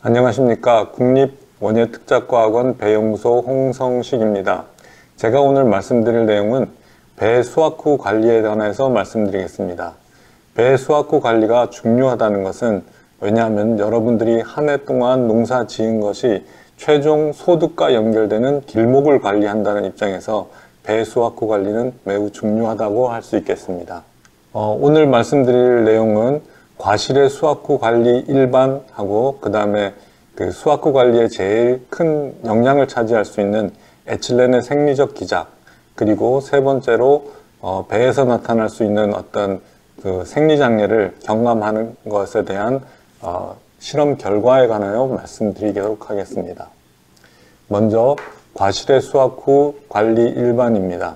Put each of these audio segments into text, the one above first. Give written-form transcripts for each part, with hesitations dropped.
안녕하십니까. 국립원예특작과학원 배연구소 홍성식입니다. 제가 오늘 말씀드릴 내용은 배 수확 후 관리에 관해서 말씀드리겠습니다. 배 수확 후 관리가 중요하다는 것은 왜냐하면 여러분들이 한 해 동안 농사 지은 것이 최종 소득과 연결되는 길목을 관리한다는 입장에서 배 수확 후 관리는 매우 중요하다고 할 수 있겠습니다. 오늘 말씀드릴 내용은 과실의 수확 후 관리 일반하고 그 다음에 그 수확 후 관리에 제일 큰 영향을 차지할 수 있는 에틸렌의 생리적 기작, 그리고 세 번째로 배에서 나타날 수 있는 어떤 그 생리장애를 경감하는 것에 대한 실험 결과에 관하여 말씀드리도록 하겠습니다. 먼저 과실의 수확 후 관리 일반입니다.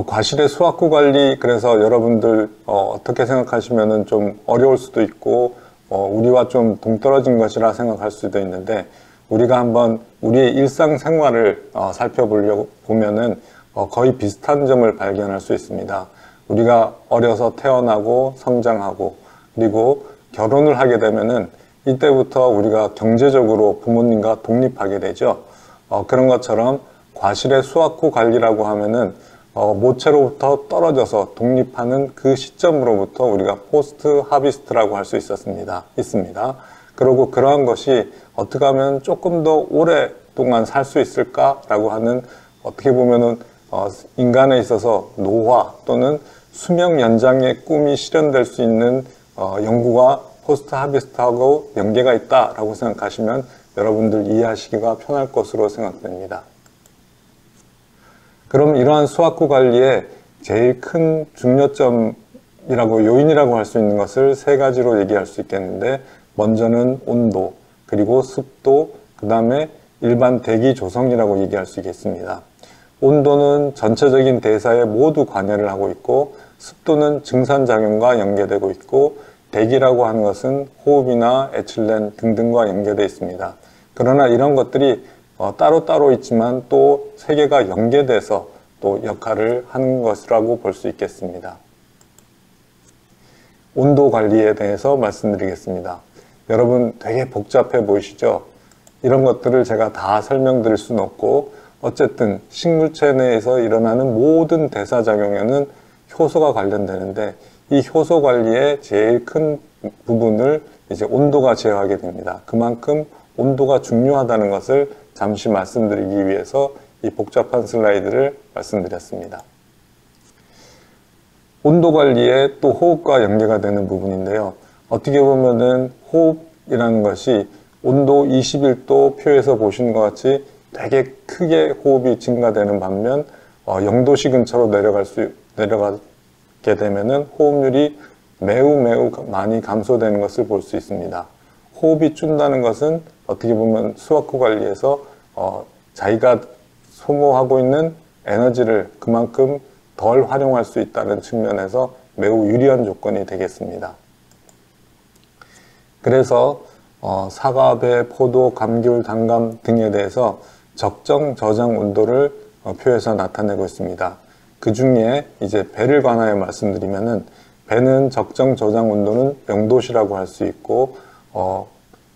과실의 수확 후 관리, 그래서 여러분들 어떻게 생각하시면은 좀 어려울 수도 있고 우리와 좀 동떨어진 것이라 생각할 수도 있는데, 우리가 한번 우리의 일상생활을 살펴보려고 보면은 거의 비슷한 점을 발견할 수 있습니다. 우리가 어려서 태어나고 성장하고 그리고 결혼을 하게 되면은 이때부터 우리가 경제적으로 부모님과 독립하게 되죠. 그런 것처럼 과실의 수확 후 관리라고 하면은 모체로부터 떨어져서 독립하는 그 시점으로부터 우리가 포스트 하비스트라고 할 수 있습니다. 그리고 그러한 것이 어떻게 하면 조금 더 오랫동안 살 수 있을까라고 하는, 어떻게 보면은 인간에 있어서 노화 또는 수명 연장의 꿈이 실현될 수 있는 연구가 포스트 하비스트하고 연계가 있다라고 생각하시면 여러분들 이해하시기가 편할 것으로 생각됩니다. 그럼 이러한 수확 후 관리의 제일 큰 중요점이라고, 요인이라고 할 수 있는 것을 세 가지로 얘기할 수 있겠는데, 먼저는 온도, 그리고 습도, 그 다음에 일반 대기 조성이라고 얘기할 수 있겠습니다. 온도는 전체적인 대사에 모두 관여를 하고 있고, 습도는 증산작용과 연계되고 있고, 대기라고 하는 것은 호흡이나 에틸렌 등등과 연계되어 있습니다. 그러나 이런 것들이 따로따로 있지만 또 세 개가 연계돼서 또 역할을 하는 것이라고 볼 수 있겠습니다. 온도 관리에 대해서 말씀드리겠습니다. 여러분 되게 복잡해 보이시죠? 이런 것들을 제가 다 설명드릴 수는 없고, 어쨌든 식물체 내에서 일어나는 모든 대사작용에는 효소가 관련되는데, 이 효소 관리의 제일 큰 부분을 이제 온도가 제어하게 됩니다. 그만큼 온도가 중요하다는 것을 잠시 말씀드리기 위해서 이 복잡한 슬라이드를 말씀드렸습니다. 온도 관리에 또 호흡과 연계가 되는 부분인데요. 어떻게 보면은 호흡이라는 것이 온도 21도 표에서 보시는 것 같이 되게 크게 호흡이 증가되는 반면 0도씨 근처로 내려가게 되면은 호흡률이 매우 많이 감소되는 것을 볼 수 있습니다. 호흡이 준다는 것은 어떻게 보면 수확 후 관리에서 자기가 소모하고 있는 에너지를 그만큼 덜 활용할 수 있다는 측면에서 매우 유리한 조건이 되겠습니다. 그래서 사과, 배, 포도, 감귤, 단감 등에 대해서 적정 저장 온도를 표에서 나타내고 있습니다. 그 중에 이제 배를 관하여 말씀드리면은, 배는 적정 저장 온도는 0도씨라고 할 수 있고,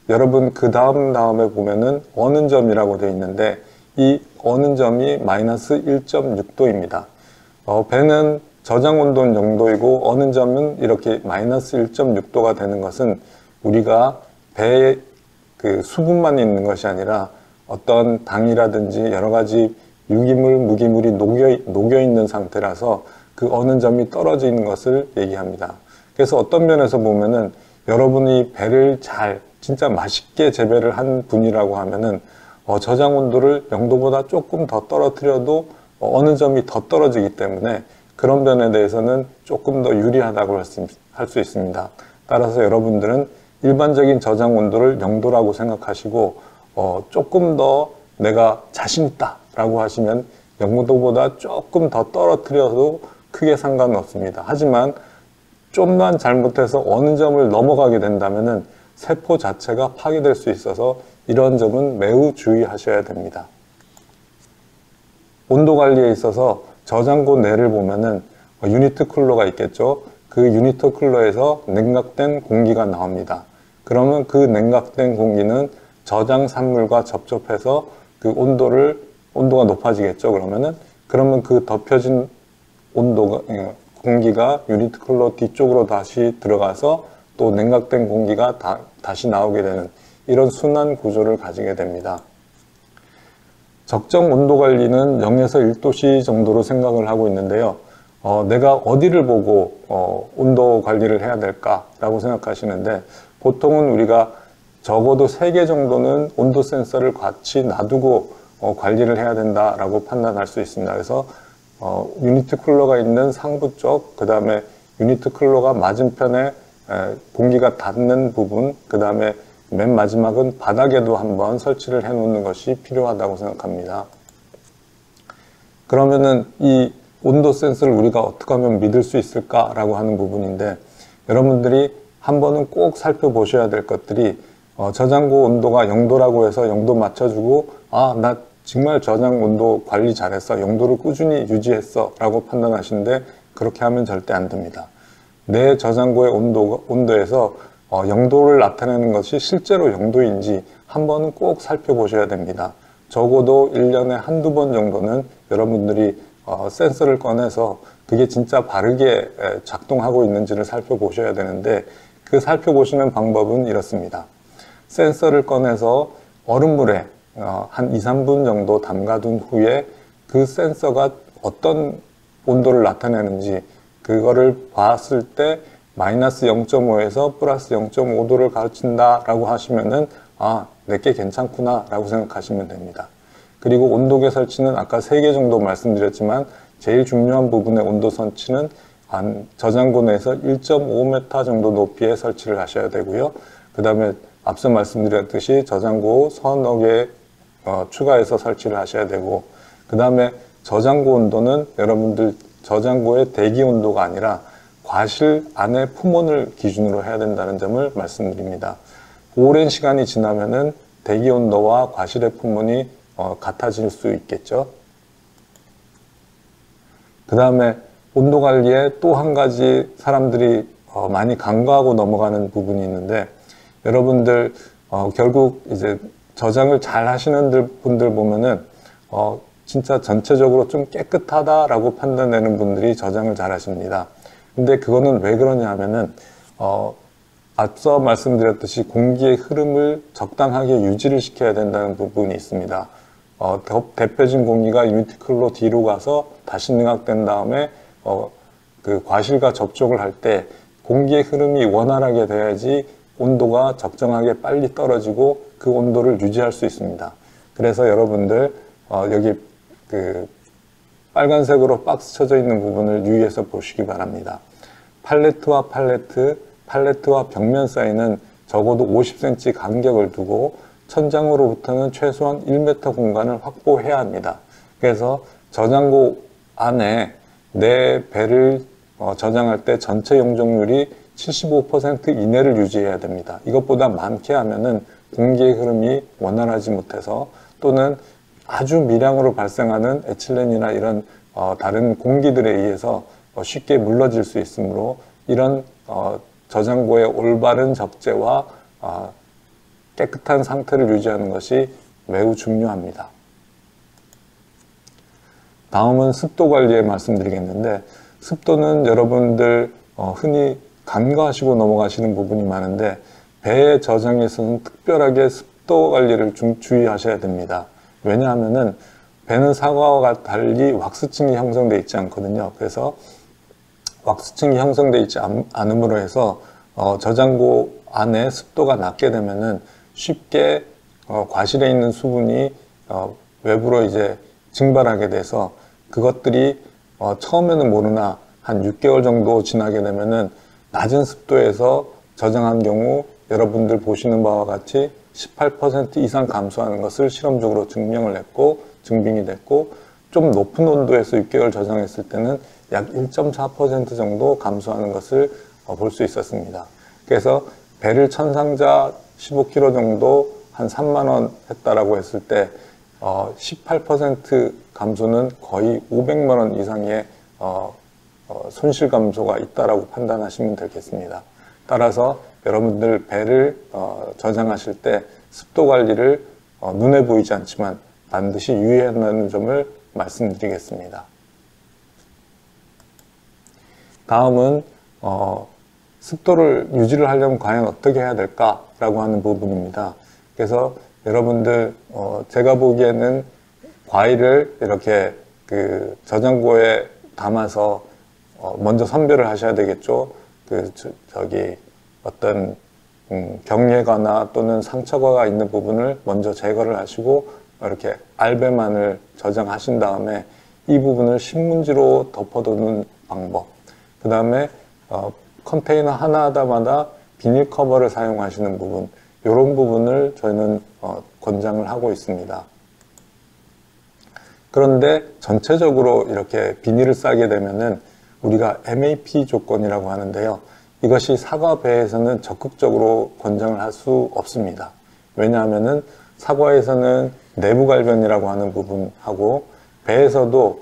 여러분 그 다음에 보면은 어는 점이라고 되어 있는데, 이 어는 점이 마이너스 1.6도입니다. 배는 저장 온도는 0도이고 어는 점은 이렇게 마이너스 1.6도가 되는 것은, 우리가 배에 그 수분만 있는 것이 아니라 어떤 당이라든지 여러 가지 유기물, 무기물이 녹여 있는 상태라서 그 어는 점이 떨어져 있는 것을 얘기합니다. 그래서 어떤 면에서 보면은 여러분이 배를 진짜 맛있게 재배를 한 분이라고 하면은 저장 온도를 0도보다 조금 더 떨어뜨려도 어느 점이 더 떨어지기 때문에 그런 면에 대해서는 조금 더 유리하다고 할 수 있습니다. 따라서 여러분들은 일반적인 저장 온도를 0도라고 생각하시고 조금 더 내가 자신 있다 라고 하시면 0도보다 조금 더 떨어뜨려도 크게 상관은 없습니다. 하지만 좀만 잘못해서 어느 점을 넘어가게 된다면은 세포 자체가 파괴될 수 있어서 이런 점은 매우 주의하셔야 됩니다. 온도 관리에 있어서 저장고 내를 보면은 유니트 쿨러가 있겠죠. 그 유니트 쿨러에서 냉각된 공기가 나옵니다. 그러면 그 냉각된 공기는 저장 산물과 접촉해서 그 온도가 높아지겠죠. 그러면 그 덮여진 공기가 유니트 쿨러 뒤쪽으로 다시 들어가서 또 냉각된 공기가 다시 나오게 되는 이런 순환 구조를 가지게 됩니다. 적정 온도 관리는 0에서 1도씨 정도로 생각을 하고 있는데요. 내가 어디를 보고 온도 관리를 해야 될까라고 생각하시는데, 보통은 우리가 적어도 3개 정도는 온도 센서를 같이 놔두고 관리를 해야 된다라고 판단할 수 있습니다. 그래서 유니트 쿨러가 있는 상부 쪽, 그 다음에 유니트 쿨러가 맞은편에 공기가 닿는 부분, 그 다음에 맨 마지막은 바닥에도 한번 설치를 해 놓는 것이 필요하다고 생각합니다. 그러면은 이 온도 센서를 우리가 어떻게 하면 믿을 수 있을까라고 하는 부분인데, 여러분들이 한 번은 꼭 살펴보셔야 될 것들이, 저장고 온도가 0도라고 해서 0도 맞춰주고, 나 정말 저장 온도 관리 잘했어, 0도를 꾸준히 유지했어 라고 판단하시는데, 그렇게 하면 절대 안 됩니다. 내 저장고의 온도에서 0도를 나타내는 것이 실제로 0도인지 한 번은 꼭 살펴보셔야 됩니다. 적어도 1년에 한두 번 정도는 여러분들이 센서를 꺼내서 그게 진짜 바르게 작동하고 있는지를 살펴보셔야 되는데, 그 살펴보시는 방법은 이렇습니다. 센서를 꺼내서 얼음물에 한 2, 3분 정도 담가둔 후에 그 센서가 어떤 온도를 나타내는지 그거를 봤을 때 마이너스 0.5에서 플러스 0.5도를 가르친다 라고 하시면은 내게 괜찮구나 라고 생각하시면 됩니다. 그리고 온도계 설치는 아까 3개 정도 말씀드렸지만, 제일 중요한 부분의 온도 설치는 저장고 내에서 1.5m 정도 높이에 설치를 하셔야 되고요. 그 다음에 앞서 말씀드렸듯이 저장고 서너 개 추가해서 설치를 하셔야 되고, 그 다음에 저장고 온도는 여러분들 저장고의 대기 온도가 아니라 과실 안의 품온을 기준으로 해야 된다는 점을 말씀드립니다. 오랜 시간이 지나면은 대기 온도와 과실의 품온이 같아질 수 있겠죠. 그 다음에 온도 관리에 또 한 가지 사람들이 많이 간과하고 넘어가는 부분이 있는데, 여러분들 결국 이제 저장을 잘 하시는 분들 보면은 진짜 전체적으로 좀 깨끗하다라고 판단되는 분들이 저장을 잘 하십니다. 근데 그거는 왜 그러냐 하면은 앞서 말씀드렸듯이 공기의 흐름을 적당하게 유지를 시켜야 된다는 부분이 있습니다. 데펴진 공기가 유니트 쿨러 뒤로 가서 다시 냉각된 다음에 그 과실과 접촉을 할 때 공기의 흐름이 원활하게 돼야지 온도가 적정하게 빨리 떨어지고 그 온도를 유지할 수 있습니다. 그래서 여러분들 여기 그 빨간색으로 박스 쳐져 있는 부분을 유의해서 보시기 바랍니다. 팔레트와 팔레트와 벽면 사이는 적어도 50cm 간격을 두고 천장으로부터는 최소한 1m 공간을 확보해야 합니다. 그래서 저장고 안에 내 배를 저장할 때 전체 용적률이 75% 이내를 유지해야 됩니다. 이것보다 많게 하면은 공기의 흐름이 원활하지 못해서, 또는 아주 미량으로 발생하는 에틸렌이나 이런 다른 공기들에 의해서 쉽게 물러질 수 있으므로, 이런 저장고의 올바른 적재와 깨끗한 상태를 유지하는 것이 매우 중요합니다. 다음은 습도 관리에 말씀드리겠는데, 습도는 여러분들 흔히 간과하시고 넘어가시는 부분이 많은데, 배의 저장에서는 특별하게 습도 관리를 주의하셔야 됩니다. 왜냐하면은 배는 사과와 달리 왁스층이 형성되어 있지 않거든요. 그래서 왁스층이 형성되어 있지 않음으로 해서 저장고 안에 습도가 낮게 되면은 쉽게 과실에 있는 수분이 외부로 이제 증발하게 돼서, 그것들이 처음에는 모르나 한 6개월 정도 지나게 되면은 낮은 습도에서 저장한 경우 여러분들 보시는 바와 같이 18% 이상 감소하는 것을 실험적으로 증빙이 됐고, 좀 높은 온도에서 6개월 저장했을 때는 약 1.4% 정도 감소하는 것을 볼 수 있었습니다. 그래서 배를 천상자 15kg 정도 한 3만 원 했다라고 했을 때 18% 감소는 거의 500만 원 이상의 손실 감소가 있다라고 판단하시면 되겠습니다. 따라서 여러분들 배를 저장하실 때 습도 관리를 눈에 보이지 않지만 반드시 유의해야 한다는 점을 말씀드리겠습니다. 다음은 습도를 유지를 하려면 과연 어떻게 해야 될까라고 하는 부분입니다. 그래서 여러분들 제가 보기에는 과일을 이렇게 그 저장고에 담아서 먼저 선별을 하셔야 되겠죠. 저기 어떤 경계가나 또는 상처가 있는 부분을 먼저 제거를 하시고 이렇게 알배만을 저장하신 다음에 이 부분을 신문지로 덮어두는 방법. 그 다음에 컨테이너 하나마다 비닐 커버를 사용하시는 부분, 이런 부분을 저희는 권장을 하고 있습니다. 그런데 전체적으로 이렇게 비닐을 싸게 되면은 우리가 MAP 조건이라고 하는데요. 이것이 사과 배에서는 적극적으로 권장을 할 수 없습니다. 왜냐하면은 사과에서는 내부 갈변이라고 하는 부분하고 배에서도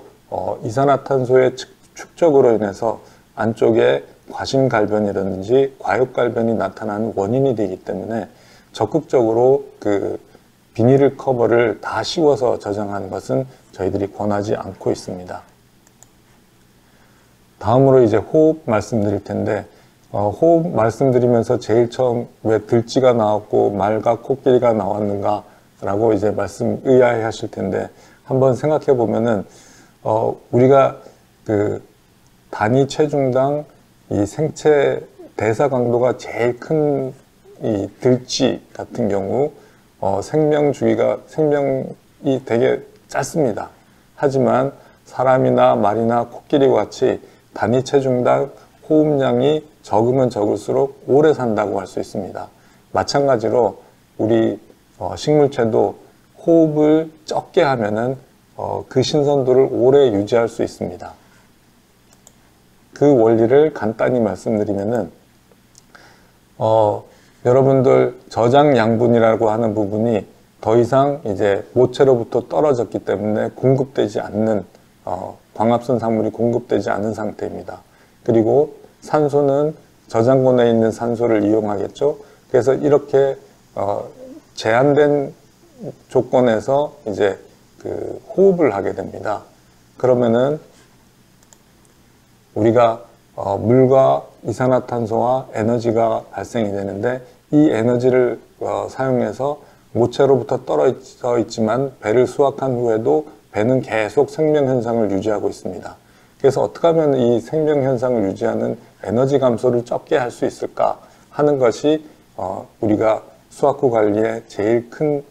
이산화탄소의 축적으로 인해서 안쪽에 과심갈변이라든지 과육갈변이 나타나는 원인이 되기 때문에 적극적으로 그 비닐 커버를 다 씌워서 저장하는 것은 저희들이 권하지 않고 있습니다. 다음으로 이제 호흡 말씀드릴 텐데 호흡 말씀드리면서 제일 처음 왜 들쥐가 나왔고 말과 코끼리가 나왔는가 라고 이제 의아해 하실 텐데 한번 생각해 보면은 우리가 그 단위 체중당 이 생체 대사 강도가 제일 큰 이 들쥐 같은 경우 생명이 되게 짧습니다. 하지만 사람이나 말이나 코끼리와 같이 단위 체중당 호흡량이 적으면 적을수록 오래 산다고 할 수 있습니다. 마찬가지로 우리 식물체도 호흡을 적게 하면은 그 신선도를 오래 유지할 수 있습니다. 그 원리를 간단히 말씀드리면은 여러분들 저장 양분이라고 하는 부분이 더 이상 이제 모체로부터 떨어졌기 때문에 공급되지 않는 광합성 산물이 공급되지 않은 상태입니다. 그리고 산소는 저장고 내에 있는 산소를 이용하겠죠. 그래서 이렇게 제한된 조건에서 이제 그 호흡을 하게 됩니다. 그러면은 우리가 물과 이산화탄소와 에너지가 발생이 되는데 이 에너지를 사용해서 모체로부터 떨어져 있지만 배를 수확한 후에도 배는 계속 생명 현상을 유지하고 있습니다. 그래서 어떻게 하면 이 생명 현상을 유지하는 에너지 감소를 적게 할 수 있을까 하는 것이 우리가 수확 후 관리의 제일 큰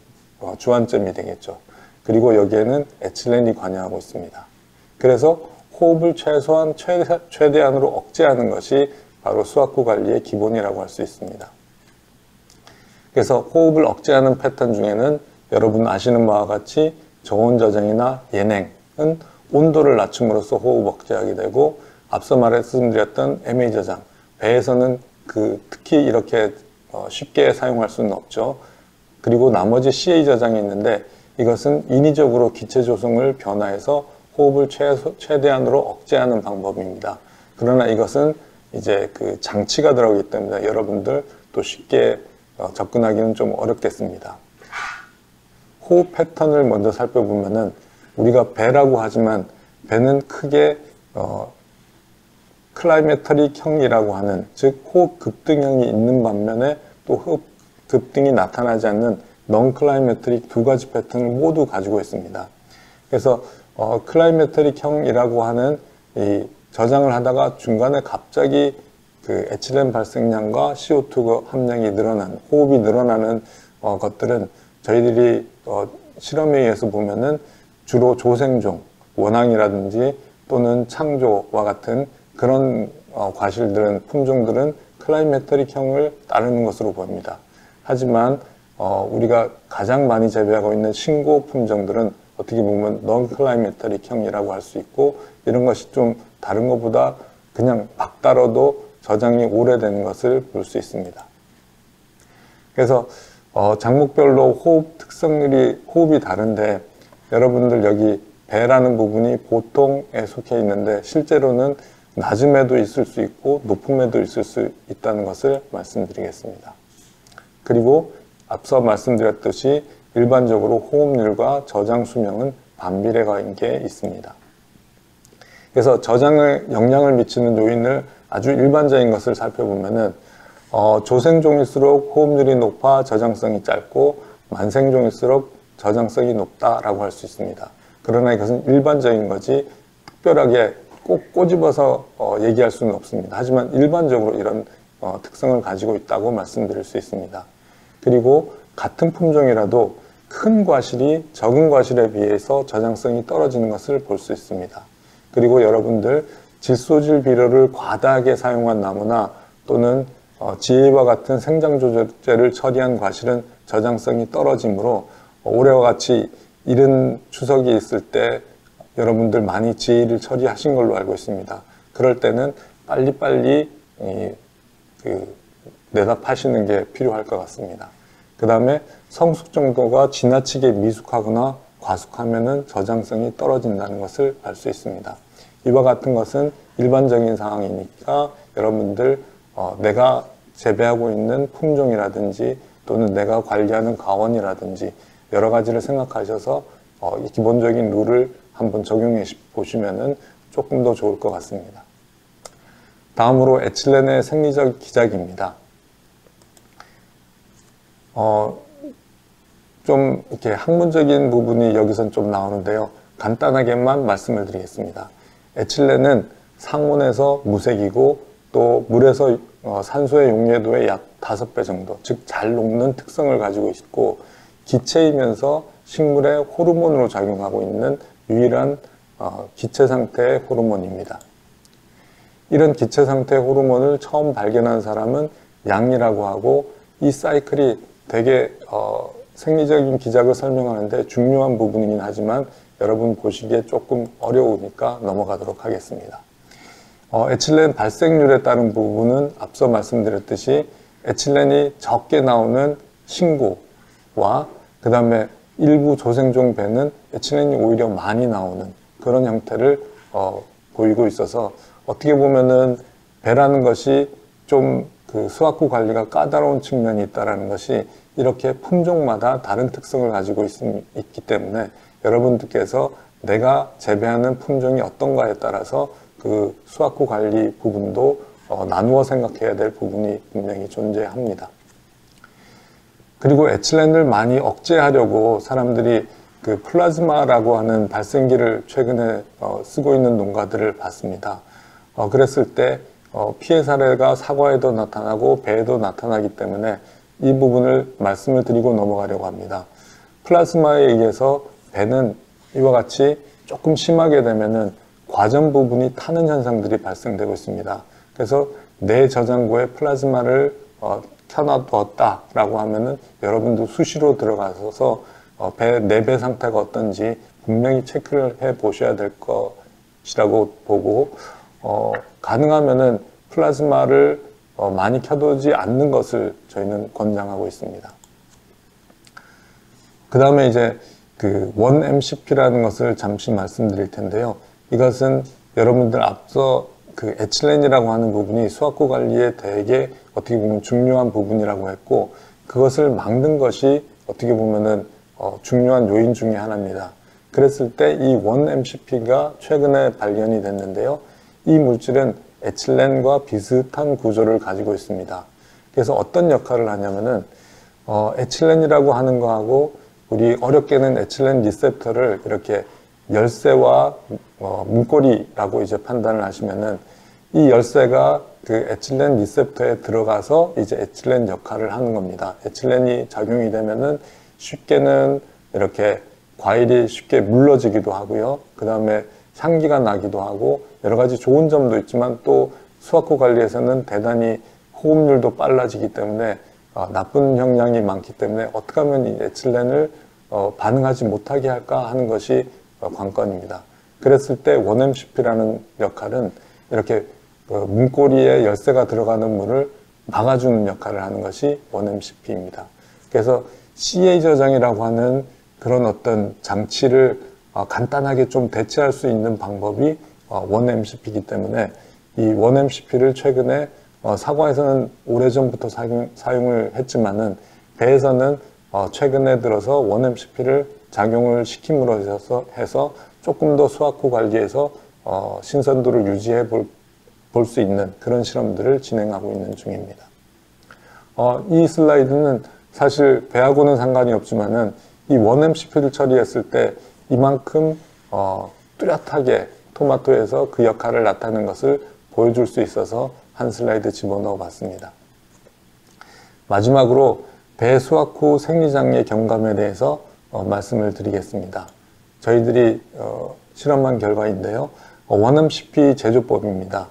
주안점이 되겠죠. 그리고 여기에는 에틸렌이 관여하고 있습니다. 그래서 호흡을 최대한으로 억제하는 것이 바로 수확 후 관리의 기본이라고 할 수 있습니다. 그래서 호흡을 억제하는 패턴 중에는 여러분 아시는 바와 같이 저온 저장이나 예냉은 온도를 낮춤으로써 호흡 억제하게 되고 앞서 말씀드렸던 MA 저장, 배에서는 특히 이렇게 쉽게 사용할 수는 없죠. 그리고 나머지 CA 저장이 있는데 이것은 인위적으로 기체 조성을 변화해서 호흡을 최대한으로 억제하는 방법입니다. 그러나 이것은 이제 그 장치가 들어가기 때문에 여러분들 또 쉽게 접근하기는 좀 어렵겠습니다. 호흡 패턴을 먼저 살펴보면은 우리가 배라고 하지만 배는 크게 클라이메터릭형이라고 하는, 즉 호흡 급등형이 있는 반면에 또 호흡 급등이 나타나지 않는 넌클라이메터릭 두 가지 패턴을 모두 가지고 있습니다. 그래서 클라이메터릭형이라고 하는 이 저장을 하다가 중간에 갑자기 그 에틸렌 발생량과 CO2 함량이 호흡이 늘어나는 것들은 저희들이 실험에 의해서 보면은 주로 조생종, 원앙이라든지 또는 창조와 같은 그런 품종들은 클라이메터릭형을 따르는 것으로 보입니다. 하지만 우리가 가장 많이 재배하고 있는 신고 품종들은 어떻게 보면 넌클라이메터릭형이라고 할 수 있고, 이런 것이 좀 다른 것보다 그냥 막 따라도 저장이 오래되는 것을 볼 수 있습니다. 그래서 작목별로 호흡이 다른데 여러분들 여기 배라는 부분이 보통에 속해 있는데 실제로는 낮음에도 있을 수 있고 높음에도 있을 수 있다는 것을 말씀드리겠습니다. 그리고 앞서 말씀드렸듯이 일반적으로 호흡률과 저장 수명은 반비례 관계에 있습니다. 그래서 저장에 영향을 미치는 요인을 아주 일반적인 것을 살펴보면은 조생종일수록 호흡률이 높아 저장성이 짧고 만생종일수록 저장성이 높다라고 할 수 있습니다. 그러나 이것은 일반적인 거지 특별하게 꼭 꼬집어서 얘기할 수는 없습니다. 하지만 일반적으로 이런 특성을 가지고 있다고 말씀드릴 수 있습니다. 그리고 같은 품종이라도 큰 과실이 적은 과실에 비해서 저장성이 떨어지는 것을 볼 수 있습니다. 그리고 여러분들 질소질 비료를 과다하게 사용한 나무나 또는 지혜와 같은 생장조절제를 처리한 과실은 저장성이 떨어지므로 올해와 같이 이른 추석이 있을 때 여러분들 많이 지혜를 처리하신 걸로 알고 있습니다. 그럴 때는 빨리빨리 내답하시는 게 필요할 것 같습니다. 그 다음에 성숙 정도가 지나치게 미숙하거나 과숙하면은 저장성이 떨어진다는 것을 알 수 있습니다. 이와 같은 것은 일반적인 상황이니까 여러분들 내가 재배하고 있는 품종이라든지 또는 내가 관리하는 가원이라든지 여러 가지를 생각하셔서 이 기본적인 룰을 한번 적용해 보시면은 조금 더 좋을 것 같습니다. 다음으로 에틸렌의 생리적 기작입니다. 좀 이렇게 학문적인 부분이 여기선 좀 나오는데요. 간단하게만 말씀을 드리겠습니다. 에틸렌은 상온에서 무색이고 또 물에서 산소의 용해도의 약 5배 정도, 즉 잘 녹는 특성을 가지고 있고 기체이면서 식물의 호르몬으로 작용하고 있는 유일한 기체 상태의 호르몬입니다. 이런 기체 상태의 호르몬을 처음 발견한 사람은 양이라고 하고 이 사이클이 되게 생리적인 기작을 설명하는데 중요한 부분이긴 하지만 여러분 보시기에 조금 어려우니까 넘어가도록 하겠습니다. 에틸렌 발생률에 따른 부분은 앞서 말씀드렸듯이 에틸렌이 적게 나오는 신고와 그 다음에 일부 조생종 배는 에틸렌이 오히려 많이 나오는 그런 형태를 보이고 있어서 어떻게 보면은 배라는 것이 좀 그 수확후 관리가 까다로운 측면이 있다는 것이 이렇게 품종마다 다른 특성을 가지고 있기 때문에 여러분들께서 내가 재배하는 품종이 어떤가에 따라서 그 수확후 관리 부분도 나누어 생각해야 될 부분이 분명히 존재합니다. 그리고 에틸렌을 많이 억제하려고 사람들이 그 플라즈마라고 하는 발생기를 최근에 쓰고 있는 농가들을 봤습니다. 그랬을 때 피해 사례가 사과에도 나타나고 배에도 나타나기 때문에 이 부분을 말씀을 드리고 넘어가려고 합니다. 플라즈마에 의해서 배는 이와 같이 조금 심하게 되면은 과전 부분이 타는 현상들이 발생되고 있습니다. 그래서 내 저장고에 플라즈마를 켜놔두었다라고 하면은 여러분도 수시로 들어가서 내배 상태가 어떤지 분명히 체크를 해 보셔야 될 것이라고 보고 가능하면은 플라즈마를 많이 켜두지 않는 것을 저희는 권장하고 있습니다. 그 다음에 이제 그 1MCP라는 것을 잠시 말씀드릴 텐데요. 이것은 여러분들 앞서 그 에틸렌이라고 하는 부분이 수확후 관리에 되게 어떻게 보면 중요한 부분이라고 했고 그것을 막는 것이 어떻게 보면은 중요한 요인 중에 하나입니다. 그랬을 때 이 1MCP가 최근에 발견이 됐는데요. 이 물질은 에틸렌과 비슷한 구조를 가지고 있습니다. 그래서 어떤 역할을 하냐면은 에틸렌이라고 하는 거하고 우리 어렵게는 에틸렌 리셉터를 이렇게 열쇠와 문고리라고 이제 판단을 하시면은 이 열쇠가 그 에틸렌 리셉터에 들어가서 이제 에틸렌 역할을 하는 겁니다. 에틸렌이 작용이 되면은 쉽게는 이렇게 과일이 쉽게 물러지기도 하고요. 그 다음에 향기가 나기도 하고 여러 가지 좋은 점도 있지만 또 수확후 관리에서는 대단히 호흡률도 빨라지기 때문에 나쁜 영향이 많기 때문에 어떻게 하면 이 에틸렌을 반응하지 못하게 할까 하는 것이 관건입니다. 그랬을 때 1MCP라는 역할은 이렇게 문고리에 열쇠가 들어가는 물을 막아주는 역할을 하는 것이 1MCP입니다. 그래서 CA 저장이라고 하는 그런 어떤 장치를 간단하게 좀 대체할 수 있는 방법이 1MCP이기 때문에 이 1-MCP를 최근에 사과에서는 오래전부터 사용을 했지만은 배에서는 최근에 들어서 1-MCP를 작용을 시킴으로 해서 조금 더 수확후 관리에서 신선도를 유지해 볼 수 있는 그런 실험들을 진행하고 있는 중입니다. 이 슬라이드는 사실 배하고는 상관이 없지만은 이 1-MCP를 처리했을 때 이만큼 뚜렷하게 토마토에서 그 역할을 나타내는 것을 보여줄 수 있어서 한 슬라이드 집어넣어 봤습니다. 마지막으로 배 수확 후 생리장애 경감에 대해서 말씀을 드리겠습니다. 저희들이 실험한 결과인데요. 1-MCP 제조법입니다.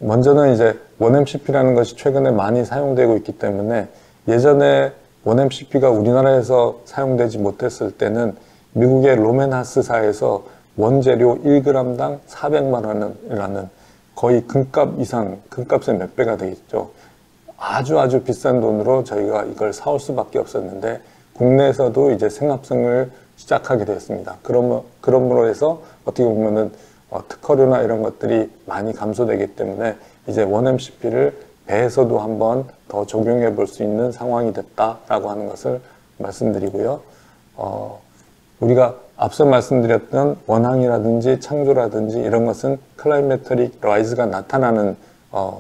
먼저는 이제 1-MCP라는 것이 최근에 많이 사용되고 있기 때문에 예전에 1-MCP가 우리나라에서 사용되지 못했을 때는 미국의 로멘하스사에서 원재료 1g당 400만 원이라는 거의 금값 이상, 금값의 몇 배가 되겠죠. 아주 비싼 돈으로 저희가 이걸 사올 수밖에 없었는데 국내에서도 이제 생합성을 시작하게 되었습니다. 그러므로 해서 어떻게 보면은 특허료나 이런 것들이 많이 감소되기 때문에 이제 1-MCP를 배에서도 한번 더 적용해 볼 수 있는 상황이 됐다라고 하는 것을 말씀드리고요. 우리가 앞서 말씀드렸던 원항이라든지 창조라든지 이런 것은 클라이메터릭 라이즈가 나타나는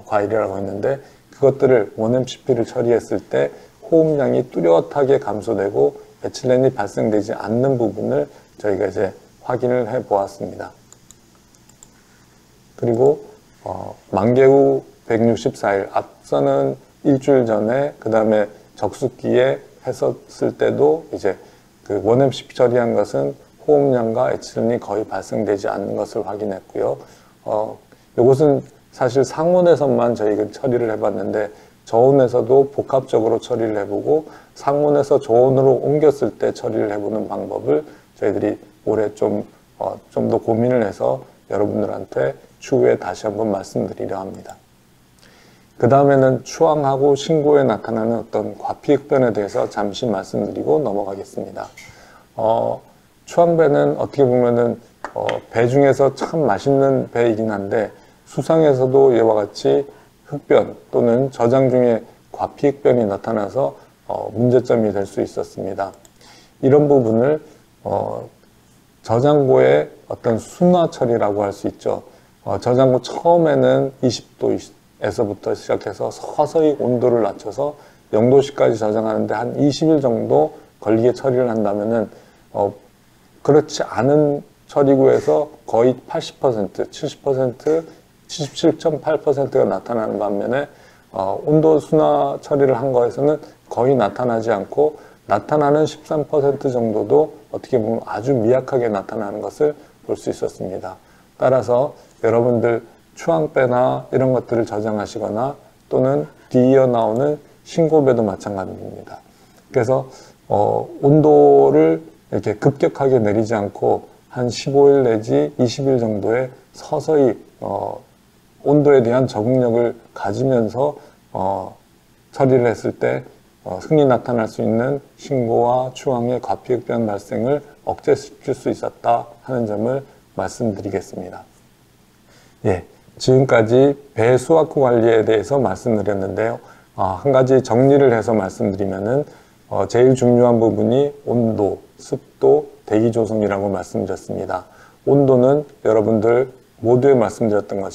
과일이라고 했는데 그것들을 1-MCP를 처리했을 때 호흡량이 뚜렷하게 감소되고 에틸렌이 발생되지 않는 부분을 저희가 이제 확인을 해 보았습니다. 그리고 만개 후 164일, 앞서는 일주일 전에 그 다음에 적숙기에 했었을 때도 이제 그 1-MCP 처리한 것은 호흡량과 에틸렌이 거의 발생되지 않는 것을 확인했고요. 이것은 사실 상온에서만 저희가 처리를 해봤는데 저온에서도 복합적으로 처리를 해보고 상온에서 저온으로 옮겼을 때 처리를 해보는 방법을 저희들이 올해 좀 더 고민을 해서 여러분들한테 추후에 다시 한번 말씀드리려 합니다. 그 다음에는 추앙하고 신고에 나타나는 어떤 과피흡변에 대해서 잠시 말씀드리고 넘어가겠습니다. 추앙배는 어떻게 보면은 배 중에서 참 맛있는 배이긴 한데 수상에서도 이와 같이 흡변 또는 저장 중에 과피흡변이 나타나서 문제점이 될 수 있었습니다. 이런 부분을 저장고의 어떤 순화 처리라고 할 수 있죠. 저장고 처음에는 20도에서부터 시작해서 서서히 온도를 낮춰서 0도씨까지 저장하는데 한 20일 정도 걸리게 처리를 한다면은 그렇지 않은 처리구에서 거의 80%, 70%, 77.8%가 나타나는 반면에 온도 순화 처리를 한 거에서는 거의 나타나지 않고 나타나는 13% 정도도 어떻게 보면 아주 미약하게 나타나는 것을 볼 수 있었습니다. 따라서 여러분들 추앙배나 이런 것들을 저장하시거나 또는 뒤이어 나오는 신고배도 마찬가지입니다. 그래서 온도를 이렇게 급격하게 내리지 않고 한 15일 내지 20일 정도에 서서히 온도에 대한 적응력을 가지면서 처리를 했을 때 흔히 나타날 수 있는 신고와 추앙의 과피흡변 발생을 억제시킬 수 있었다 하는 점을 말씀드리겠습니다. 예, 지금까지 배 수확 후 관리에 대해서 말씀드렸는데요. 한 가지 정리를 해서 말씀드리면은 제일 중요한 부분이 온도, 습도, 대기 조성이라고 말씀드렸습니다. 온도는 여러분들 모두에 말씀드렸던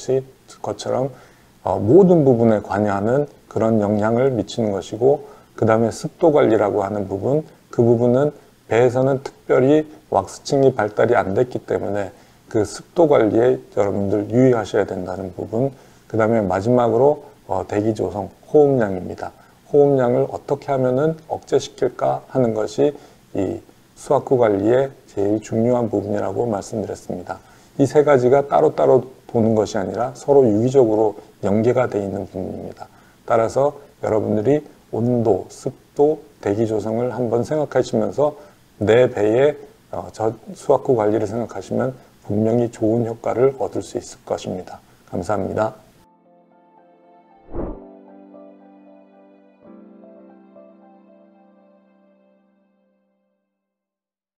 것처럼 모든 부분에 관여하는 그런 영향을 미치는 것이고 그 다음에 습도 관리라고 하는 부분, 그 부분은 배에서는 특별히 왁스층이 발달이 안 됐기 때문에 그 습도 관리에 여러분들 유의하셔야 된다는 부분, 그 다음에 마지막으로 대기 조성, 호흡량입니다. 호흡량을 어떻게 하면은 억제시킬까 하는 것이 이 수확 후 관리의 제일 중요한 부분이라고 말씀드렸습니다. 이 세 가지가 따로따로 보는 것이 아니라 서로 유기적으로 연계가 되어 있는 부분입니다. 따라서 여러분들이 온도, 습도, 대기 조성을 한번 생각하시면서 내 배의 수확 후 관리를 생각하시면 분명히 좋은 효과를 얻을 수 있을 것입니다. 감사합니다.